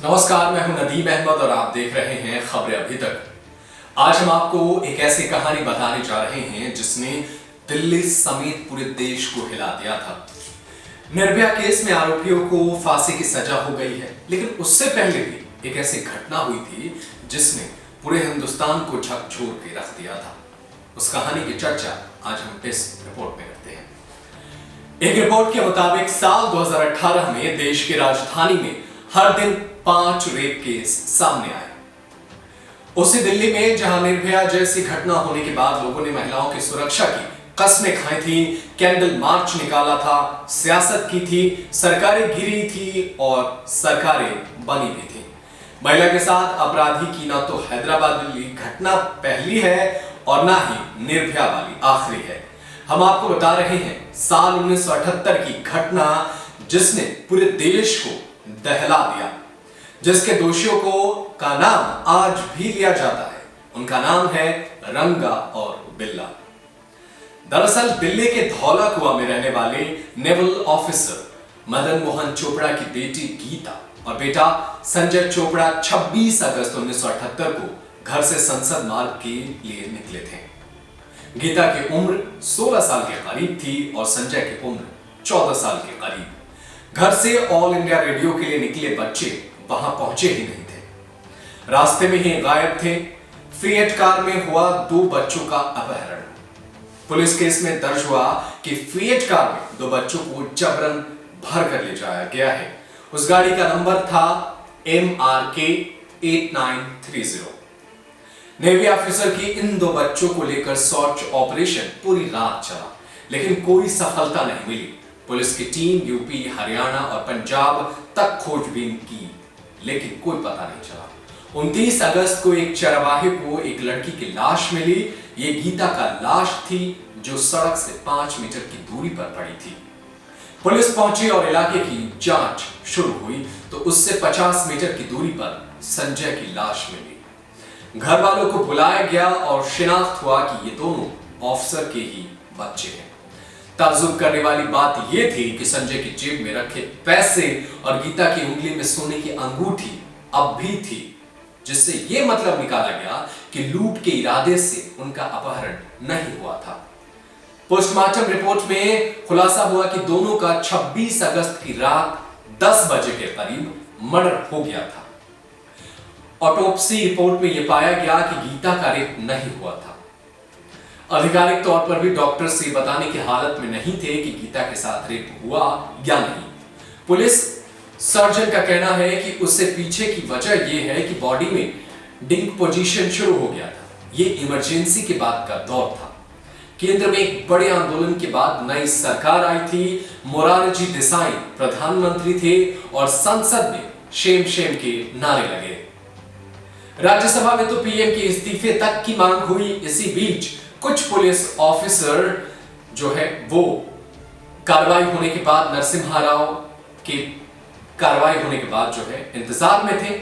नमस्कार, मैं हूं नदीम अहमद और आप देख रहे हैं खबरें अभी तक। आज हम आपको एक ऐसी कहानी बताने जा रहे हैं जिसने दिल्ली समेत पूरे देश को हिला दिया था। निर्भया केस में आरोपियों को फांसी की सजा हो गई है, लेकिन उससे पहले भी एक ऐसी घटना हुई थी जिसने पूरे हिंदुस्तान को झकझोर के रख दिया था। उस कहानी की चर्चा आज हम इस रिपोर्ट में करते हैं। एक रिपोर्ट के मुताबिक साल 2018 में देश की राजधानी में हर दिन 5 रेप केस सामने आए। उसी दिल्ली में जहां निर्भया जैसी घटना होने के बाद लोगों ने महिलाओं की सुरक्षा की कस्में खाई थी, कैंडल मार्च निकाला था, सियासत की थी, सरकारें गिरी थी और सरकारें बनी भी थी। महिला के साथ अपराधी की ना तो हैदराबाद वाली घटना पहली है और ना ही निर्भया वाली आखिरी है। हम आपको बता रहे हैं साल 1978 की घटना जिसने पूरे देश को दहला दिया, जिसके दोषियों का नाम आज भी लिया जाता है। उनका नाम है रंगा और बिल्ला। दरअसल दिल्ली के धौला कुआं में रहने वाले नेवल ऑफिसर मदन मोहन चोपड़ा की बेटी गीता और बेटा संजय चोपड़ा 26 अगस्त 1978 को घर से संसद मार्ग के लिए निकले थे। गीता की उम्र 16 साल के करीब थी और संजय की उम्र 14 साल के करीब। घर से ऑल इंडिया रेडियो के लिए निकले बच्चे वहां पहुंचे ही नहीं थे, रास्ते में ही गायब थे। फिएट कार में हुआ 2 बच्चों का अपहरण। पुलिस केस में दर्ज हुआ कि फिएट कार में 2 बच्चों को जबरन भर कर ले जाया गया है। उस गाड़ी का नंबर था MRK 8930। नेवी ऑफिसर की इन 2 बच्चों को लेकर सर्च ऑपरेशन पूरी रात चला, लेकिन कोई सफलता नहीं मिली। पुलिस की टीम यूपी, हरियाणा और पंजाब तक खोजबीन की, लेकिन कोई पता नहीं चला। 29 अगस्त को एक चरवाहे को एक लड़की की लाश मिली। ये गीता का लाश थी जो सड़क से 5 मीटर की दूरी पर पड़ी थी। पुलिस पहुंची और इलाके की जांच शुरू हुई तो उससे 50 मीटर की दूरी पर संजय की लाश मिली। घर वालों को बुलाया गया और शिनाख्त हुआ कि ये दोनों ऑफिसर के ही बच्चे हैं। ताज्जुब करने वाली बात यह थी कि संजय की जेब में रखे पैसे और गीता की उंगली में सोने की अंगूठी अब भी थी, जिससे यह मतलब निकाला गया कि लूट के इरादे से उनका अपहरण नहीं हुआ था। पोस्टमार्टम रिपोर्ट में खुलासा हुआ कि दोनों का 26 अगस्त की रात 10 बजे के करीब मर्डर हो गया था। ऑटोप्सी रिपोर्ट में यह पाया गया कि गीता का रेप नहीं हुआ था। आधिकारिक तौर पर भी डॉक्टर से बताने की हालत में नहीं थे कि गीता के साथ रेप हुआ या नहीं। पुलिस सर्जन का कहना है कि उससे पीछे की वजह यह है कि बॉडी में डिंक पोजीशन शुरू हो गया था। यह इमरजेंसी के बाद का दौर था। केंद्र में एक बड़े आंदोलन के बाद नई सरकार आई थी। मोरारजी देसाई प्रधानमंत्री थे और संसद में शेम शेम के नारे लगे। राज्यसभा में तो पीएम के इस्तीफे तक की मांग हुई। इसी बीच कुछ पुलिस ऑफिसर जो है वो कार्रवाई होने के बाद नरसिम्हा राव के कार्रवाई होने के बाद जो है इंतजार में थे।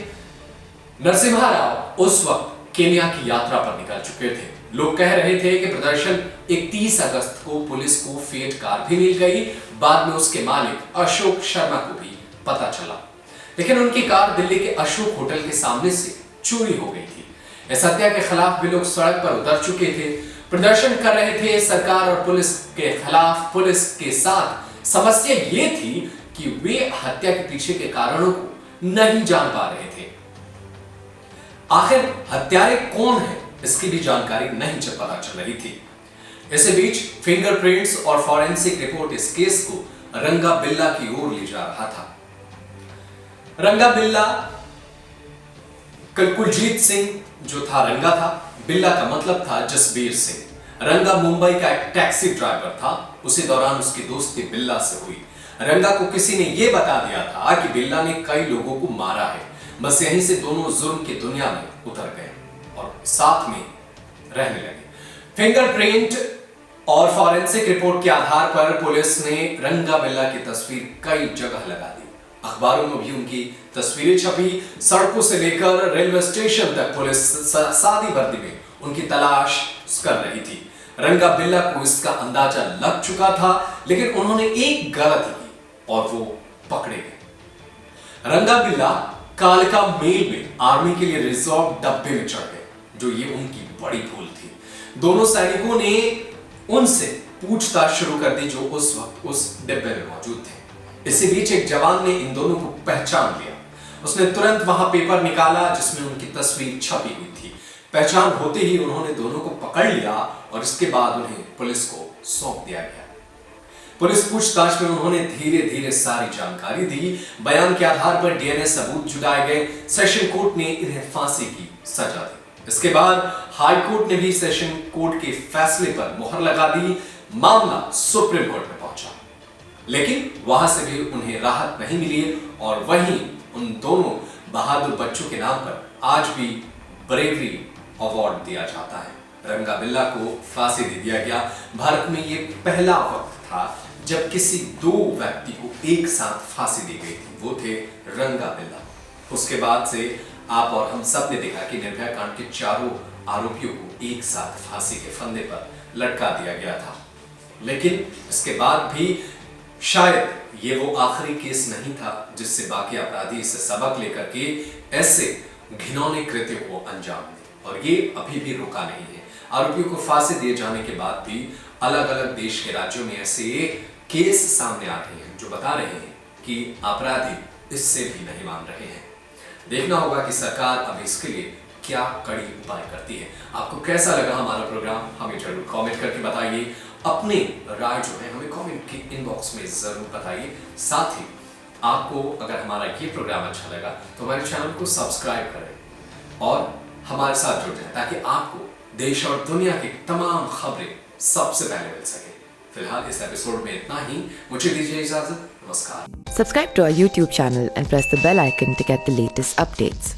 नरसिम्हा राव उस वक्त केन्या की यात्रा पर निकल चुके थे। लोग कह रहे थे कि प्रदर्शन 31 अगस्त को पुलिस को फिएट कार भी मिल गई। बाद में उसके मालिक अशोक शर्मा को भी पता चला, लेकिन उनकी कार दिल्ली के अशोक होटल के सामने से चोरी हो गई थी। इस हत्या के खिलाफ भी लोग सड़क पर उतर चुके थे, प्रदर्शन कर रहे थे सरकार और पुलिस के खिलाफ। पुलिस के साथ समस्या यह थी कि वे हत्या के पीछे के कारणों को नहीं जान पा रहे थे। आखिर हत्यारे कौन है इसकी भी जानकारी नहीं पता चल रही थी। इसी बीच फिंगरप्रिंट्स और फॉरेंसिक रिपोर्ट इस केस को रंगा बिल्ला की ओर ले जा रहा था। रंगा बिल्ला कुलजीत सिंह जो था रंगा था, बिल्ला का मतलब था जसबीर सिंह। रंगा मुंबई का एक टैक्सी ड्राइवर था। उसी दौरान उसकी दोस्ती बिल्ला से हुई। रंगा को किसी ने यह बता दिया था कि बिल्ला ने कई लोगों को मारा है। बस यहीं से दोनों जुर्म की दुनिया में उतर गए और साथ में रहने लगे। फिंगरप्रिंट और फॉरेंसिक रिपोर्ट के आधार पर पुलिस ने रंगा बिल्ला की तस्वीर कई जगह लगा दी। अखबारों में भी उनकी तस्वीरें छपी। सड़कों से लेकर रेलवे स्टेशन तक पुलिस सादी वर्दी में उनकी तलाश कर रही थी। रंगा बिल्ला को इसका अंदाजा लग चुका था, लेकिन उन्होंने एक गलती की और वो पकड़े गए। रंगा बिल्ला कालका मेल में आर्मी के लिए रिजर्व डब्बे में चढ़ गए, जो ये उनकी बड़ी भूल थी। दोनों सैनिकों ने उनसे पूछताछ शुरू कर दी जो उस वक्त उस डिब्बे में मौजूद थे। इसी बीच एक जवान ने इन दोनों को पहचान लिया। उसने तुरंत वहां पेपर निकाला जिसमें उनकी तस्वीर छपी हुई थी। पहचान होते ही उन्होंने दोनों को पकड़ लिया और इसके बाद उन्हें पुलिस को सौंप दिया गया। पुलिस पूछताछ में उन्होंने धीरे धीरे सारी जानकारी दी। बयान के आधार पर डीएनए सबूत जुटाए गए। सेशन कोर्ट ने इन्हें फांसी की सजा दी। इसके बाद हाई कोर्ट ने भी सेशन कोर्ट के फैसले पर मुहर लगा दी। मामला सुप्रीम कोर्ट में पहुंचा, लेकिन वहां से भी उन्हें राहत नहीं मिली और वहीं उन दोनों बहादुर बच्चों के नाम पर आज भी ब्रेवरी अवार्ड दिया जाता है। रंगा बिल्ला को फांसी दे दिया गया। भारत में यह पहला वक्त था जब किसी दो व्यक्ति को एक साथ फांसी दी गई थी, वो थे रंगा बिल्ला। उसके बाद से आप और हम सब ने देखा कि निर्भया कांड के चारों आरोपियों को एक साथ फांसी के फंदे पर लटका दिया गया था, लेकिन इसके बाद भी शायद ये वो आखिरी केस नहीं था जिससे बाकी अपराधी इससे सबक लेकर के ऐसे घिनौने कृत्य को अंजाम दें, और ये अभी भी रुका नहीं है। आरोपियों को फांसी दिए जाने के बाद भी अलग अलग देश के राज्यों में ऐसे केस सामने आ रहे हैं जो बता रहे हैं कि अपराधी इससे भी नहीं मान रहे हैं। देखना होगा कि सरकार अब इसके लिए क्या कड़ी उपाय करती है। आपको कैसा लगा हमारा प्रोग्राम, हमें जरूर कमेंट करके बताइए। अपनी राय जो है हमें कमेंट के इनबॉक्स में जरूर बताइए। साथ ही आपको अगर हमारा ये प्रोग्राम अच्छा लगा तो हमारे चैनल को सब्सक्राइब करें और हमारे साथ जुड़ जाएं ताकि आपको देश और दुनिया की तमाम खबरें सबसे पहले मिल सके। फिलहाल इस एपिसोड में इतना ही। मुझे दीजिए इजाजत। नमस्कार। Subscribe to our YouTube channel and press the bell icon to get the latest updates.